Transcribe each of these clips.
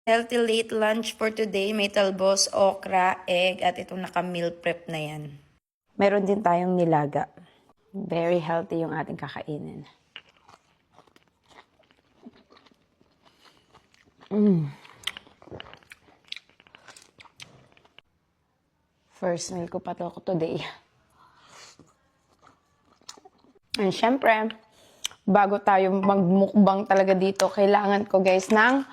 Healthy late lunch for today. May talbos, okra, egg, at itong naka-meal prep na yan. Meron din tayong nilaga. Very healthy yung ating kakainin. First meal ko pa to today. And syempre, bago tayo magmukbang talaga dito, kailangan ko guys ng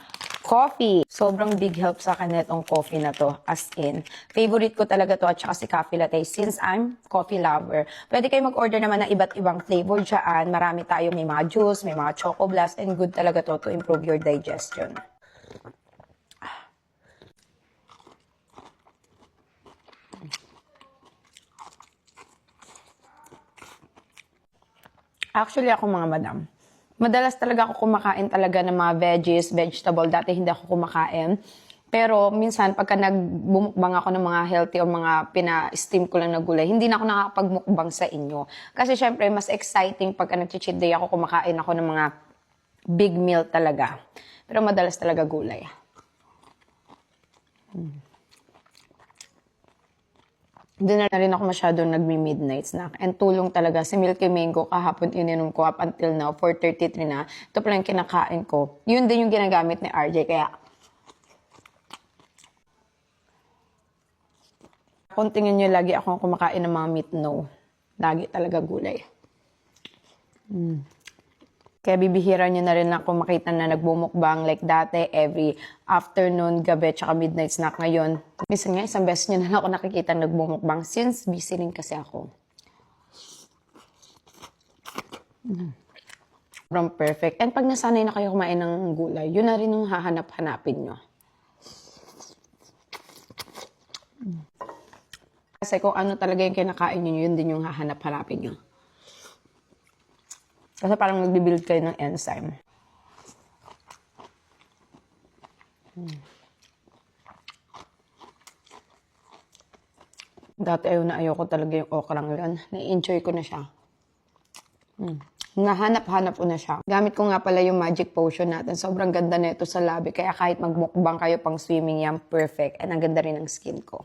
coffee. Sobrang big help sa akin itong coffee na to. As in, favorite ko talaga to at saka si coffee latte since I'm coffee lover. Pwede kayo mag-order naman ng iba't ibang flavor dyan. Marami tayo, may mga juice, may mga choco blast, and good talaga to improve your digestion. Actually, ako mga madam, madalas talaga ako kumakain talaga ng mga veggies, vegetable. Dati hindi ako kumakain. Pero minsan, pagka nagbumukbang ako ng mga healthy o mga pina-steam ko lang na gulay, hindi na ako nakakapagmukbang sa inyo. Kasi syempre, mas exciting pagka nag-cheat day ako, kumakain ako ng mga big meal talaga. Pero madalas talaga gulay. Hindi na rin ako masyadong nagmi-midnight snack. And tulong talaga. Si Milky Mango, kahapon ininom ko up until now, 4:33 na. Ito pala yung kinakain ko. Yun din yung ginagamit ni RJ. Kaya, kung tingin nyo, lagi akong kumakain ng mga meat, no. Lagi talaga gulay. Kaya bibihira nyo na rin ako makita na nagbumukbang like dati every afternoon, gabi, tsaka midnight snack ngayon. Minsan nga, isang beses nyo na lang ako nakikita nagbumukbang since busy rin kasi ako. Sobrang perfect. And pag nasanay na kayo kumain ng gulay, yun na rin yung hahanap-hanapin nyo. Kasi kung ano talaga yung kinakain nyo, yun din yung hahanap-hanapin nyo. Kasi parang nagbibuild kayo ng enzyme. Dati ayaw ko talaga yung okrang yun. Na-enjoy ko na siya. Nahanap-hanap ko na siya. Gamit ko nga pala yung magic potion natin. Sobrang ganda na ito sa labi. Kaya kahit magmukbang kayo pang swimming yan, perfect. And ang ganda rin ng skin ko.